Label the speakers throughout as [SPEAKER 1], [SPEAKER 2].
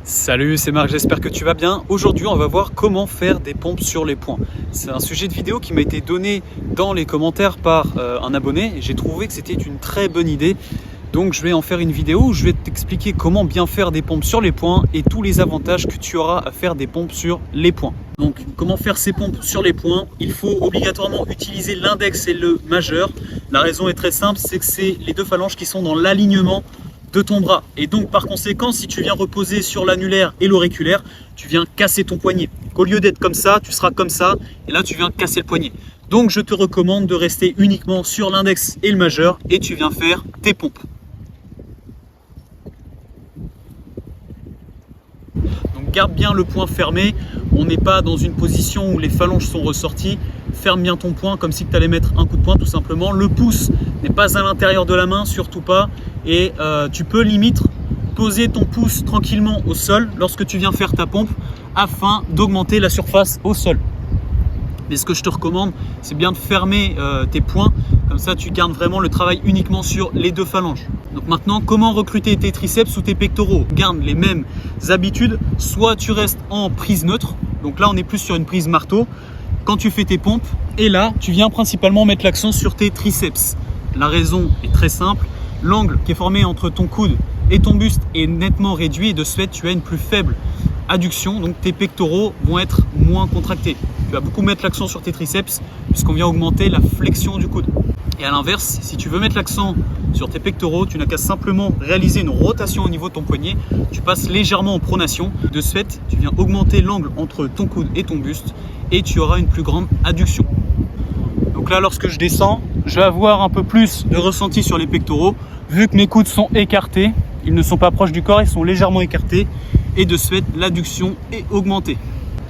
[SPEAKER 1] Salut, c'est Marc, j'espère que tu vas bien. Aujourd'hui, on va voir comment faire des pompes sur les poings. C'est un sujet de vidéo qui m'a été donné dans les commentaires par un abonné. J'ai trouvé que c'était une très bonne idée. Donc je vais en faire une vidéo où je vais t'expliquer comment bien faire des pompes sur les poings et tous les avantages que tu auras à faire des pompes sur les poings. Donc comment faire ces pompes sur les poings? Il faut obligatoirement utiliser l'index et le majeur. La raison est très simple, c'est que c'est les deux phalanges qui sont dans l'alignement de ton bras. Et donc par conséquent, si tu viens reposer sur l'annulaire et l'auriculaire, tu viens casser ton poignet. Qu'au lieu d'être comme ça, tu seras comme ça et là tu viens casser le poignet. Donc je te recommande de rester uniquement sur l'index et le majeur et tu viens faire tes pompes. Donc garde bien le poing fermé, on n'est pas dans une position où les phalanges sont ressorties. Ferme bien ton poing comme si tu allais mettre un coup de poing tout simplement. Le pouce n'est pas à l'intérieur de la main, surtout pas. Et tu peux limite poser ton pouce tranquillement au sol lorsque tu viens faire ta pompe afin d'augmenter la surface au sol. Mais ce que je te recommande, c'est bien de fermer tes poings. Comme ça, tu gardes vraiment le travail uniquement sur les deux phalanges. Donc maintenant, comment recruter tes triceps ou tes pectoraux? Garde les mêmes habitudes. Soit tu restes en prise neutre. Donc là, on est plus sur une prise marteau quand tu fais tes pompes. Et là, tu viens principalement mettre l'accent sur tes triceps. La raison est très simple. L'angle qui est formé entre ton coude et ton buste est nettement réduit et de ce fait, tu as une plus faible adduction. Donc tes pectoraux vont être moins contractés. Tu vas beaucoup mettre l'accent sur tes triceps puisqu'on vient augmenter la flexion du coude. Et à l'inverse, si tu veux mettre l'accent sur tes pectoraux, tu n'as qu'à simplement réaliser une rotation au niveau de ton poignet. Tu passes légèrement en pronation. De ce fait, tu viens augmenter l'angle entre ton coude et ton buste et tu auras une plus grande adduction. Donc là, lorsque je descends, je vais avoir un peu plus de ressenti sur les pectoraux. Vu que mes coudes sont écartés, ils ne sont pas proches du corps, ils sont légèrement écartés. Et de ce fait, l'adduction est augmentée.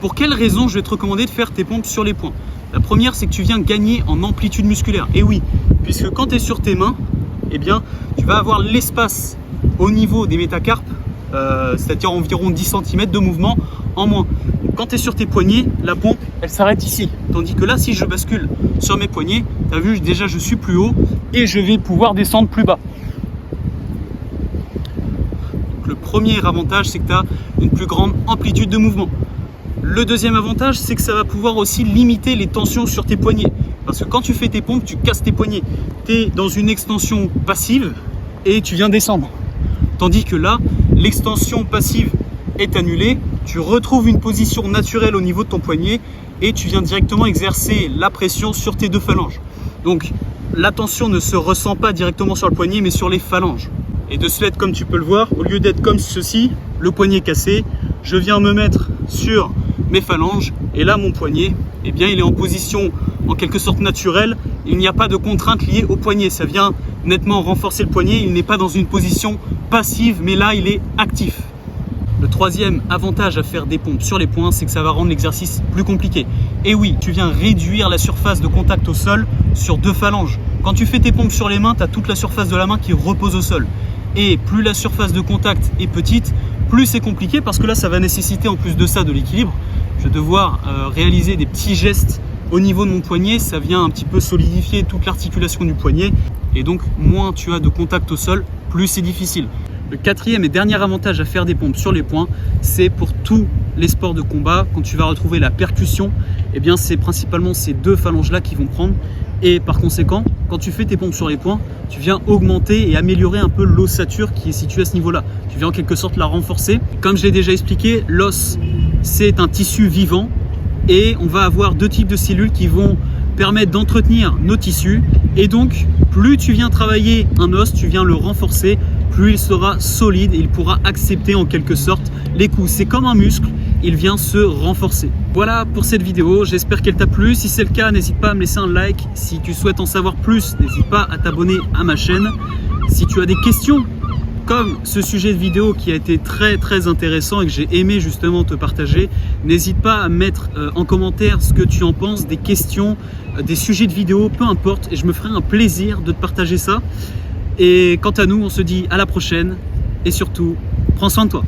[SPEAKER 1] Pour quelles raisons je vais te recommander de faire tes pompes sur les poings? La première, c'est que tu viens gagner en amplitude musculaire. Et oui, puisque quand tu es sur tes mains, eh bien, tu vas avoir l'espace au niveau des métacarpes, c'est-à-dire environ 10 cm de mouvement en moins. Quand tu es sur tes poignets, la pompe, elle s'arrête ici. Tandis que là, si je bascule sur mes poignets, tu as vu, déjà je suis plus haut et je vais pouvoir descendre plus bas. Donc, le premier avantage, c'est que tu as une plus grande amplitude de mouvement. Le deuxième avantage, c'est que ça va pouvoir aussi limiter les tensions sur tes poignets. Parce que quand tu fais tes pompes, tu casses tes poignets. Tu es dans une extension passive et tu viens descendre. Tandis que là, l'extension passive est annulée. Tu retrouves une position naturelle au niveau de ton poignet et tu viens directement exercer la pression sur tes deux phalanges. Donc la tension ne se ressent pas directement sur le poignet mais sur les phalanges. Et de ce fait, comme tu peux le voir, au lieu d'être comme ceci, le poignet cassé, je viens me mettre sur mes phalanges et là mon poignet, eh bien, il est en position en quelque sorte naturelle. Il n'y a pas de contrainte liée au poignet, ça vient nettement renforcer le poignet. Il n'est pas dans une position passive mais là il est actif. Le troisième avantage à faire des pompes sur les poings, c'est que ça va rendre l'exercice plus compliqué. Et oui, tu viens réduire la surface de contact au sol sur deux phalanges. Quand tu fais tes pompes sur les mains, tu as toute la surface de la main qui repose au sol. Et plus la surface de contact est petite, plus c'est compliqué parce que là, ça va nécessiter en plus de ça de l'équilibre. Je vais devoir réaliser des petits gestes au niveau de mon poignet. Ça vient un petit peu solidifier toute l'articulation du poignet. Et donc, moins tu as de contact au sol, plus c'est difficile. Le quatrième et dernier avantage à faire des pompes sur les poings, c'est pour tous les sports de combat. Quand tu vas retrouver la percussion, eh bien c'est principalement ces deux phalanges-là qui vont prendre. Et par conséquent, quand tu fais tes pompes sur les poings, tu viens augmenter et améliorer un peu l'ossature qui est située à ce niveau-là. Tu viens en quelque sorte la renforcer. Comme je l'ai déjà expliqué, l'os, c'est un tissu vivant et on va avoir deux types de cellules qui vont permettre d'entretenir nos tissus. Et donc, plus tu viens travailler un os, tu viens le renforcer, plus il sera solide et il pourra accepter en quelque sorte les coups. C'est comme un muscle, il vient se renforcer. Voilà pour cette vidéo, j'espère qu'elle t'a plu. Si c'est le cas, n'hésite pas à me laisser un like. Si tu souhaites en savoir plus, n'hésite pas à t'abonner à ma chaîne. Si tu as des questions, comme ce sujet de vidéo qui a été très intéressant et que j'ai aimé justement te partager, n'hésite pas à mettre en commentaire ce que tu en penses, des questions, des sujets de vidéo, peu importe, et je me ferai un plaisir de te partager ça. Et quant à nous, on se dit à la prochaine et surtout, prends soin de toi.